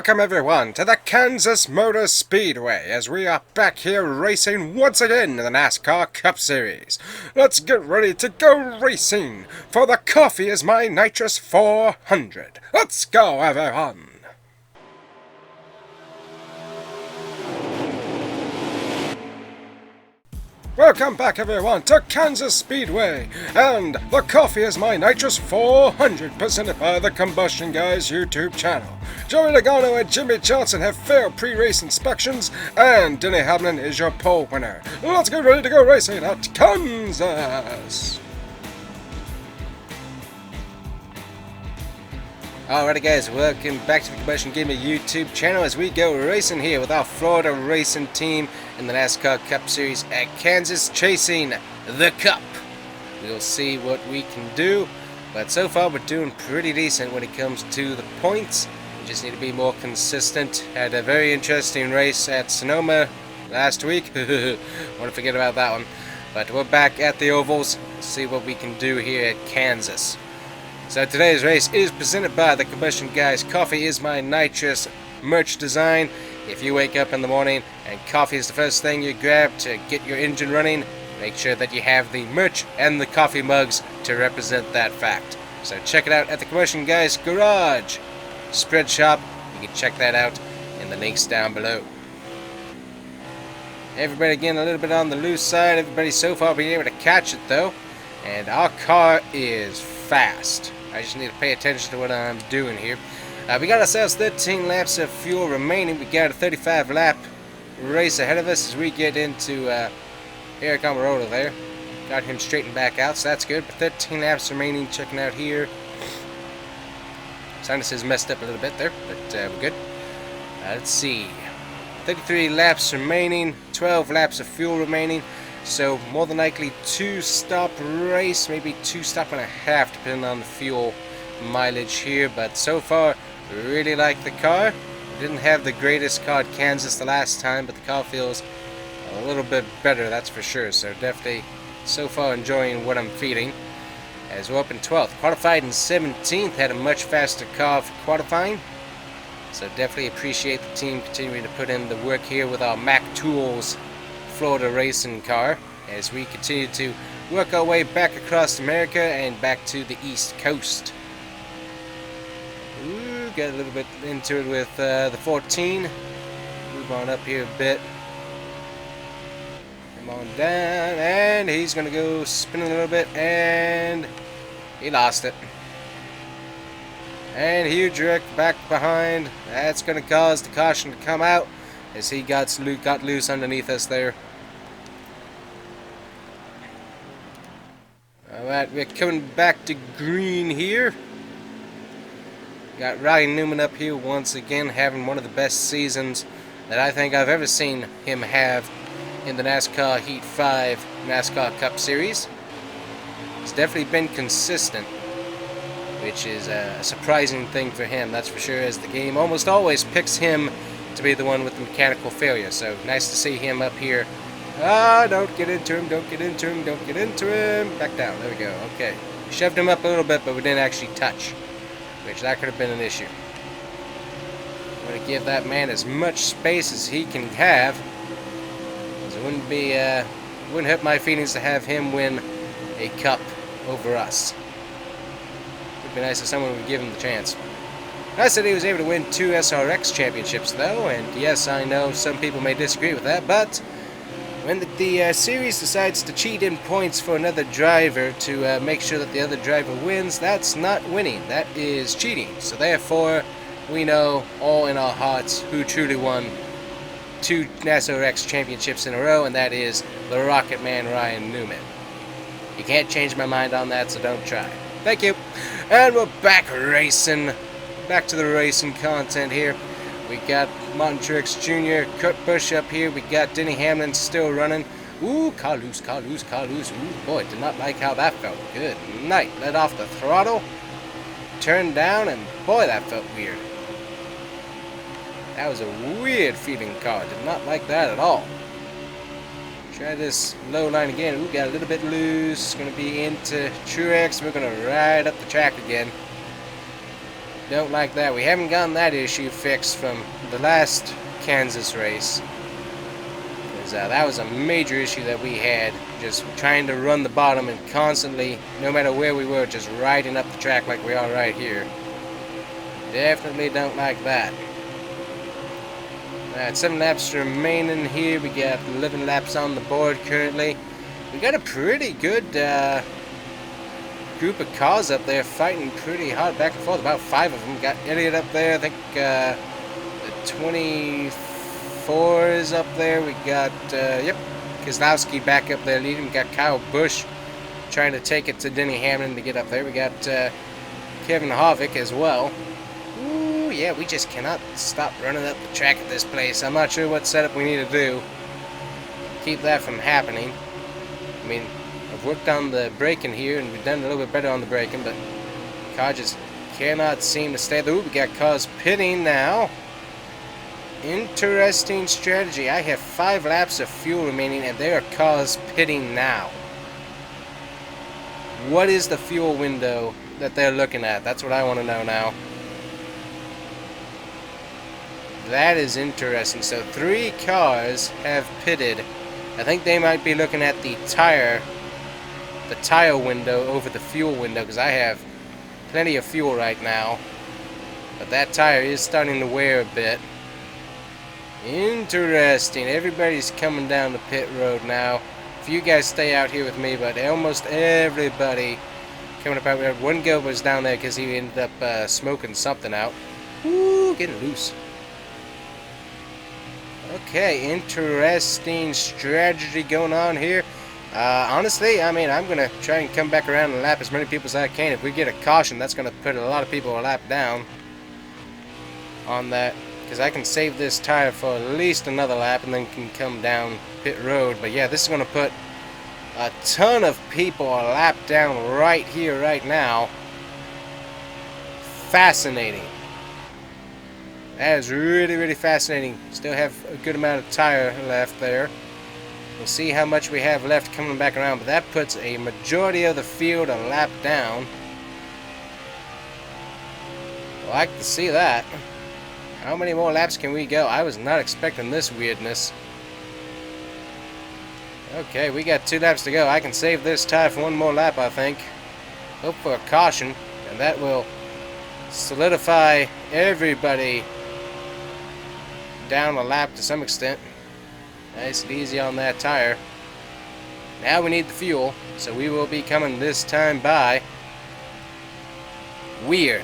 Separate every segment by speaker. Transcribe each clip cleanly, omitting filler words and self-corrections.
Speaker 1: Welcome everyone to the Kansas Motor Speedway as we are back here racing once again in the NASCAR Cup Series. Let's get ready to go racing for the Coffee is My Nitrous 400. Let's go everyone! Welcome back everyone to Kansas Speedway, and the Coffee is My Nitrous 400 presented by the Combustion Guy's YouTube channel. Joey Logano and Jimmy Johnson have failed pre-race inspections, and Denny Hamlin is your pole winner. Let's get ready to go racing at Kansas! Alrighty guys, welcome back to the CombustionGamer YouTube channel as we go racing here with our Florida racing team in the NASCAR Cup Series at Kansas, chasing the Cup. We'll see what we can do, but so far we're doing pretty decent when it comes to the points. We just need to be more consistent. Had a very interesting race at Sonoma last week. Want to forget about that one. But we're back at the ovals. Let's see what we can do here at Kansas. So today's race is presented by the Combustion Guy's Coffee is My Nitrous merch design. If you wake up in the morning and coffee is the first thing you grab to get your engine running, make sure that you have the merch and the coffee mugs to represent that fact. So check it out at the Combustion Guy's Garage Spread Shop. You can check that out in the links down below. Everybody again a little bit on the loose side. Everybody so far being able to catch it though. And our car is fast. I just need to pay attention to what I'm doing here. We got ourselves 13 laps of fuel remaining. We got a 35 lap race ahead of us as we get into Eric Almirola there. Got him straightened back out, so that's good. But 13 laps remaining, checking out here. Sinus is messed up a little bit there, but we're good. Let's see. 33 laps remaining, 12 laps of fuel remaining. So more than likely 2-stop race, maybe 2 stop and a half depending on the fuel mileage here. But so far, really like the car. Didn't have the greatest car at Kansas the last time, but the car feels a little bit better, that's for sure. So definitely so far enjoying what I'm feeding. As we're up in 12th. Qualified in 17th, had a much faster car for qualifying. So definitely appreciate the team continuing to put in the work here with our Mac Tools Florida racing car as we continue to work our way back across America and back to the East Coast. Ooh, got a little bit into it with the 14. Move on up here a bit. Come on down, and he's gonna go spinning a little bit, and he lost it. And huge wreck back behind. That's gonna cause the caution to come out as he got loose underneath us there. Alright, we're coming back to green here. Got Ryan Newman up here once again, having one of the best seasons that I think I've ever seen him have in the NASCAR Heat 5 NASCAR Cup Series. He's definitely been consistent, which is a surprising thing for him, that's for sure, as the game almost always picks him to be the one with the mechanical failure. So nice to see him up here. Don't get into him, don't get into him, don't get into him. Back down, there we go, okay. Shoved him up a little bit, but we didn't actually touch, which that could have been an issue. I'm going to give that man as much space as he can have. It wouldn't hurt my feelings to have him win a cup over us. Would be nice if someone would give him the chance. I said he was able to win 2 SRX championships though, and yes, I know some people may disagree with that, but when the series decides to cheat in points for another driver to make sure that the other driver wins, that's not winning, that is cheating. So therefore, we know all in our hearts who truly won 2 NASCAR championships in a row, and that is the Rocket Man Ryan Newman. You can't change my mind on that, so don't try. Thank you. And we're back racing. Back to the racing content here. We got Martin Truex Jr., Kurt Busch up here. We got Denny Hamlin still running. Ooh, car loose, car loose, car loose. Ooh, boy, did not like how that felt. Good night. Let off the throttle. Turned down, and boy, that felt weird. That was a weird feeling car. Did not like that at all. Try this low line again. Ooh, got a little bit loose. Going to be into Truex. We're going to ride up the track again. don't like that. We haven't gotten that issue fixed from the last Kansas race. That was a major issue that we had, just trying to run the bottom and constantly, no matter where we were, just riding up the track like we are right here. Definitely don't like that. Alright, 7 laps remaining here. We got 11 laps on the board currently. We got a pretty good group of cars up there fighting pretty hard back and forth. About 5 of them. Got Elliott up there. I think the 24 is up there. We got, yep, Kozlowski back up there leading. We got Kyle Busch trying to take it to Denny Hamlin to get up there. We got Kevin Harvick as well. Ooh, yeah, we just cannot stop running up the track at this place. I'm not sure what setup we need to do. Keep that from happening. I mean, I've worked on the braking here, and we've done a little bit better on the braking, but the car just cannot seem to stay there. Ooh, we got cars pitting now. Interesting strategy. I have 5 laps of fuel remaining, and there are cars pitting now. What is the fuel window that they're looking at? That's what I want to know now. That is interesting. So 3 cars have pitted. I think they might be looking at the tire window over the fuel window, because I have plenty of fuel right now. But that tire is starting to wear a bit. Interesting. Everybody's coming down the pit road now. If you guys stay out here with me, but almost everybody coming up out. We had one guy was down there because he ended up smoking something out. Woo, getting loose. Okay, interesting strategy going on here. Honestly, I mean, I'm going to try and come back around and lap as many people as I can. If we get a caution, that's going to put a lot of people a lap down on that. Because I can save this tire for at least another lap and then can come down pit road. But yeah, this is going to put a ton of people a lap down right here, right now. Fascinating. That is really, really fascinating. Still have a good amount of tire left there. We'll see how much we have left coming back around. But that puts a majority of the field a lap down. I like to see that. How many more laps can we go? I was not expecting this weirdness. Okay, we got 2 laps to go. I can save this tire for 1 more lap, I think. Hope for a caution, and that will solidify everybody down a lap to some extent. Nice and easy on that tire. Now we need the fuel, so we will be coming this time by. Weird.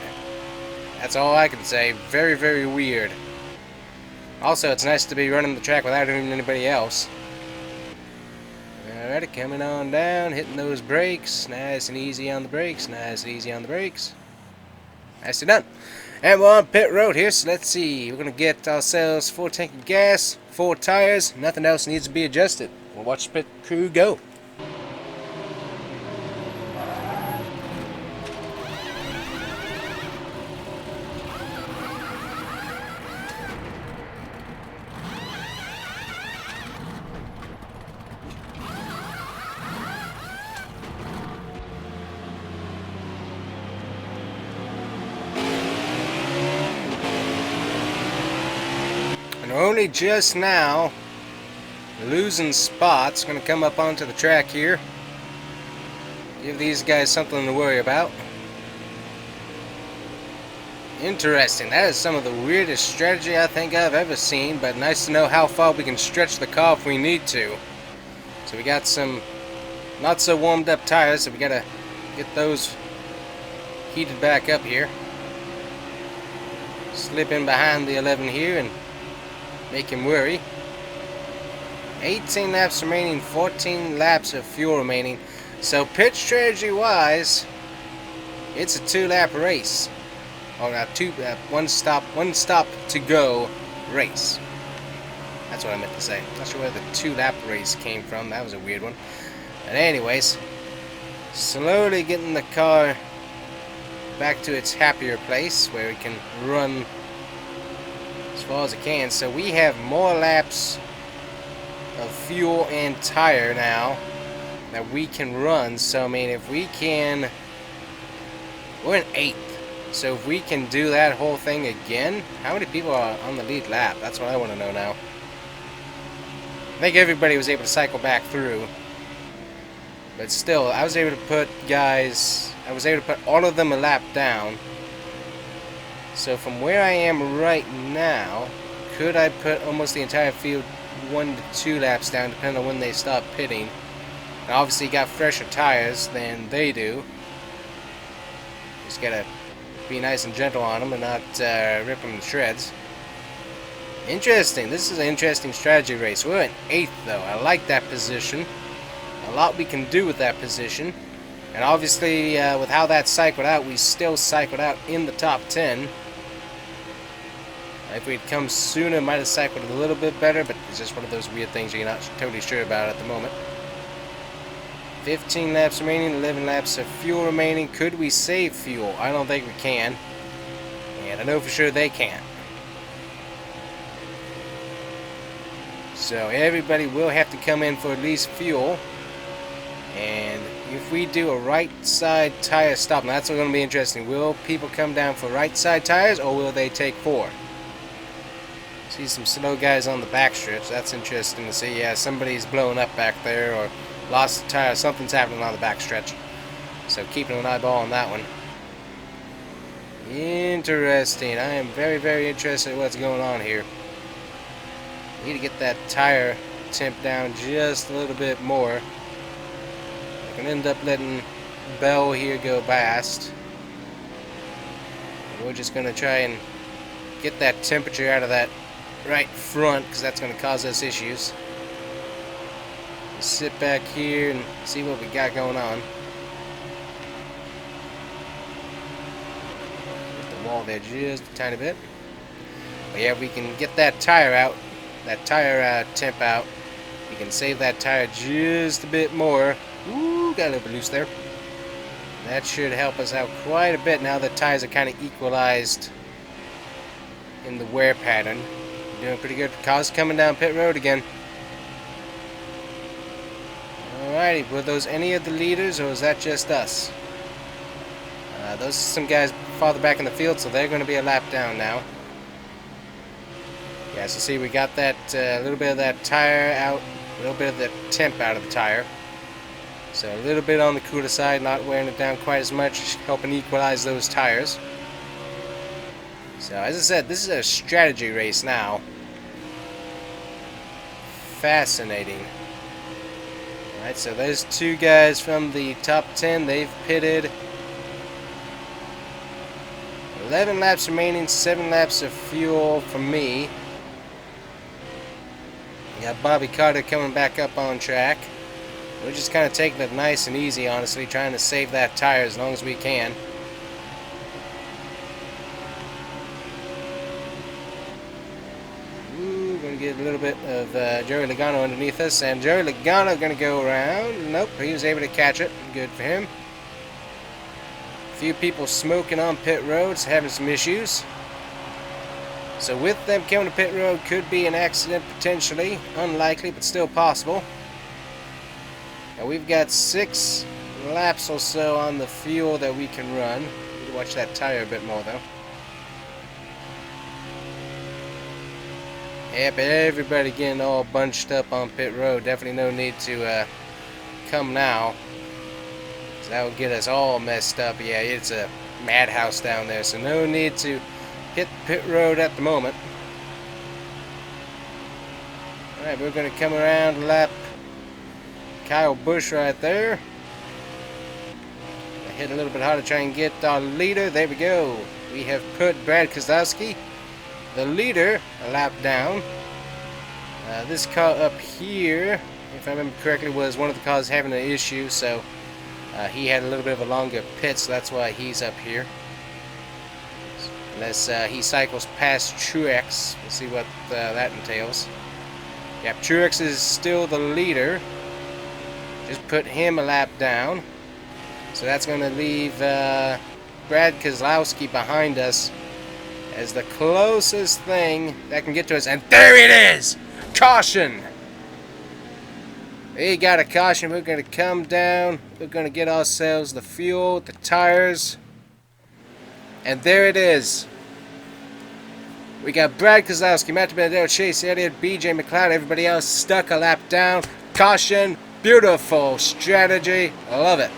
Speaker 1: That's all I can say. Very, very weird. Also, it's nice to be running the track without even anybody else. Alright, coming on down, hitting those brakes. Nice and easy on the brakes. Nice and easy on the brakes. Nicely done. And we're on pit road here, so let's see. We're going to get ourselves 4 tank of gas, 4 tires. Nothing else needs to be adjusted. We'll watch the pit crew go. Only just now losing spots. Going to come up onto the track here. Give these guys something to worry about. Interesting. That is some of the weirdest strategy I think I've ever seen, but nice to know how far we can stretch the car if we need to. So we got some not so warmed up tires, so we got to get those heated back up here. Slip in behind the 11 here and make him worry. 18 laps remaining, 14 laps of fuel remaining. So pit strategy wise, it's a 2-lap race. Or a one stop to go race. That's what I meant to say. Not sure where the 2-lap race came from. That was a weird one. But anyways, slowly getting the car back to its happier place where it can run as far as it can. So we have more laps of fuel and tire now that we can run. So I mean, if we can, we're in 8th. So if we can do that whole thing again, how many people are on the lead lap? That's what I want to know now. I think everybody was able to cycle back through. But still, I was able to put all of them a lap down. So from where I am right now, could I put almost the entire field 1 to 2 laps down, depending on when they stop pitting? And obviously got fresher tires than they do. Just gotta be nice and gentle on them and not rip them to shreds. Interesting. This is an interesting strategy race. We're in 8th though. I like that position. A lot we can do with that position. And obviously with how that cycled out, we still cycled out in the top 10. If we'd come sooner, might have cycled a little bit better, but it's just one of those weird things you're not totally sure about at the moment. 15 laps remaining, 11 laps of fuel remaining. Could we save fuel? I don't think we can. And I know for sure they can't. So everybody will have to come in for at least fuel. And if we do a right side tire stop, now that's going to be interesting. Will people come down for right side tires, or will they take 4? See some slow guys on the back stretch. That's interesting to see. Yeah, somebody's blowing up back there or lost the tire. Something's happening on the back stretch. So keeping an eyeball on that one. Interesting. I am very, very interested in what's going on here. Need to get that tire temp down just a little bit more. I can end up letting Bell here go past. We're just going to try and get that temperature out of that right front, because that's going to cause us issues. Let's sit back here and see what we got going on. Get the wall there just a tiny bit. But yeah, if we can get that tire out, that tire temp out, we can save that tire just a bit more. Ooh, got a little bit loose there. That should help us out quite a bit now that tires are kind of equalized in the wear pattern. Doing pretty good. Cars coming down pit road again. Alrighty, were those any of the leaders, or was that just us? Those are some guys farther back in the field, so they're going to be a lap down now. Yeah, so see, we got that little bit of that tire out, a little bit of the temp out of the tire. So a little bit on the cooler side, not wearing it down quite as much, helping equalize those tires. So as I said, this is a strategy race now. Fascinating. Alright, so there's 2 guys from the top 10. They've pitted. 11 laps remaining, 7 laps of fuel for me. We got Bobby Carter coming back up on track. We're just kind of taking it nice and easy, honestly, trying to save that tire as long as we can. Get a little bit of Joey Logano underneath us, and Joey Logano going to go around. Nope, he was able to catch it. Good for him. A few people smoking on pit roads, having some issues. So with them coming to pit road, could be an accident potentially. Unlikely, but still possible. Now we've got 6 laps or so on the fuel that we can run. Need to watch that tire a bit more though. Yep, everybody getting all bunched up on pit road. Definitely no need to come now. So that would get us all messed up. Yeah, it's a madhouse down there, so no need to hit pit road at the moment. Alright, we're going to come around, lap Kyle Busch right there. I hit a little bit harder to try and get our leader. There we go. We have put Brad Kozlowski, the leader, a lap down. This car up here, if I remember correctly, was one of the cars having an issue, so he had a little bit of a longer pit, so that's why he's up here. Unless he cycles past Truex. We'll see what that entails. Yep, Truex is still the leader. Just put him a lap down. So that's going to leave Brad Kozlowski behind us as the closest thing that can get to us. And there it is! Caution! We got a caution. We're going to come down. We're going to get ourselves the fuel, the tires. And there it is. We got Brad Keselowski, Matt Benedetto, Chase Elliott, BJ McLeod, everybody else stuck a lap down. Caution. Beautiful strategy. I love it.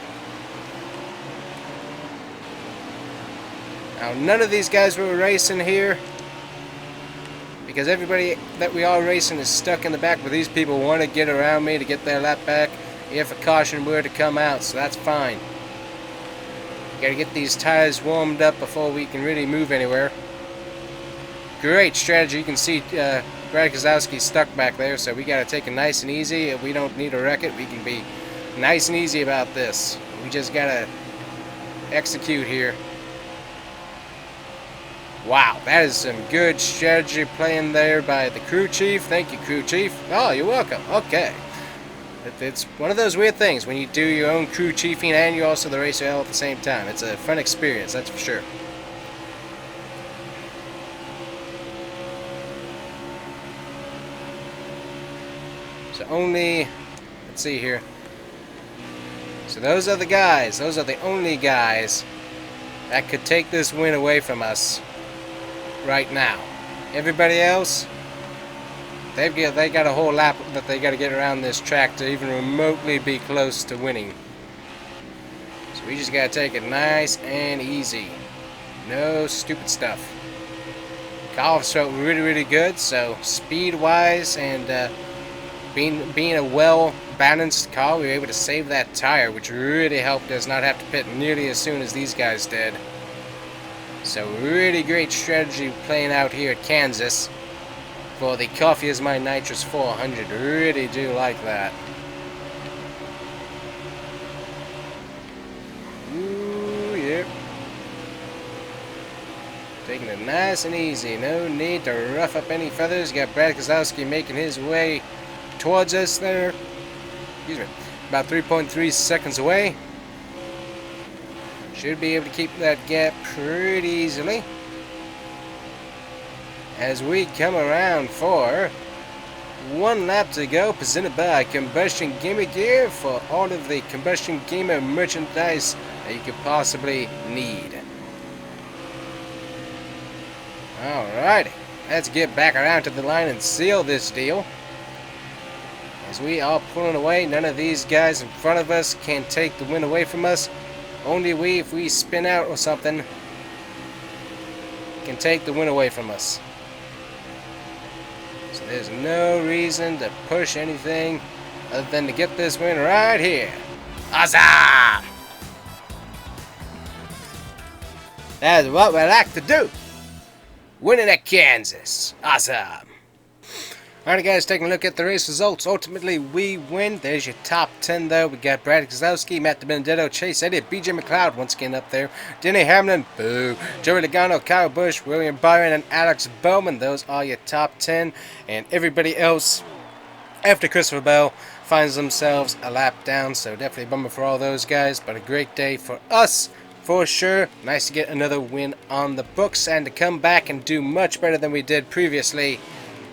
Speaker 1: Now, none of these guys were racing here, because everybody that we are racing is stuck in the back, but these people want to get around me to get their lap back if a caution were to come out, so that's fine. Gotta get these tires warmed up before we can really move anywhere. Great strategy. You can see Brad Keselowski stuck back there, so we gotta take it nice and easy. We don't need to wreck it. We can be nice and easy about this. We just gotta execute here. Wow, that is some good strategy playing there by the crew chief. Thank you, crew chief. Oh, you're welcome. Okay. It's one of those weird things when you do your own crew chiefing and you're also the racer all at the same time. It's a fun experience, that's for sure. So only, let's see here. So those are the guys. Those are the only guys that could take this win away from us right now. Everybody else, they got a whole lap that they got to get around this track to even remotely be close to winning. So we just got to take it nice and easy. No stupid stuff. Car felt really, really good. So speed-wise and being a well-balanced car, we were able to save that tire, which really helped us not have to pit nearly as soon as these guys did. So really great strategy playing out here at Kansas for the Coffee is My Nitrous 400. Really do like that. Ooh, yeah. Taking it nice and easy. No need to rough up any feathers. Got Brad Keselowski making his way towards us there. Excuse me. About 3.3 seconds away. Should be able to keep that gap pretty easily as we come around for one lap to go, presented by Combustion Gamer Gear for all of the Combustion Gamer merchandise that you could possibly need. Alrighty, let's get back around to the line and seal this deal. As we are pulling away, none of these guys in front of us can take the win away from us. Only we, if we spin out or something, can take the win away from us. So there's no reason to push anything other than to get this win right here. Awesome! That's what we like to do. Winning at Kansas. Awesome. Alright guys, taking a look at the race results. Ultimately, we win. There's your top 10 though. We got Brad Keselowski, Matt Benedetto, Chase Elliott, BJ McLeod once again up there. Denny Hamlin, boo. Joey Logano, Kyle Busch, William Byron, and Alex Bowman. Those are your top 10. And everybody else, after Christopher Bell, finds themselves a lap down. So definitely a bummer for all those guys. But a great day for us, for sure. Nice to get another win on the books and to come back and do much better than we did previously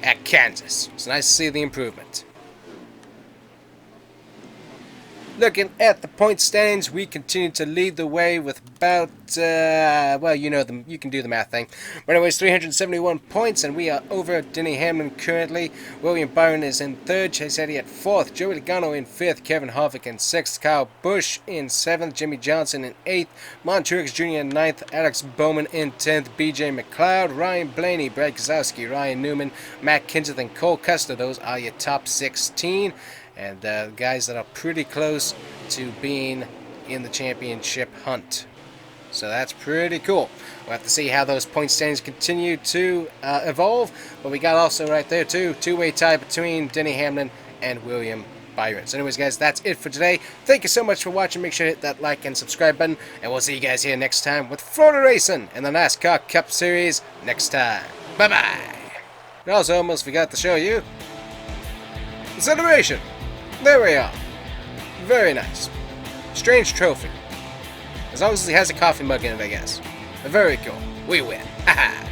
Speaker 1: at Kansas. It's nice to see the improvement. Looking at the point standings, we continue to lead the way with about, well, you know, you can do the math thing. But anyways, 371 points, and we are over Denny Hamlin currently. William Byron is in 3rd, Chase Elliott 4th, Joey Logano in 5th, Kevin Harvick in 6th, Kyle Busch in 7th, Jimmy Johnson in 8th, Montreux Jr. in 9th, Alex Bowman in 10th, BJ McLeod, Ryan Blaney, Brad Keselowski, Ryan Newman, Matt Kenseth, and Cole Custer. Those are your top 16. And guys that are pretty close to being in the championship hunt. So that's pretty cool. We'll have to see how those point standings continue to evolve. But we got also right there too, two-way tie between Denny Hamlin and William Byron. So anyways guys, that's it for today. Thank you so much for watching. Make sure to hit that like and subscribe button. And we'll see you guys here next time with Florida Racing in the NASCAR Cup Series next time. Bye-bye. And also almost forgot to show you the celebration. There we are. Very nice. Strange trophy. As long as he has a coffee mug in it, I guess. But very cool. We win. Haha.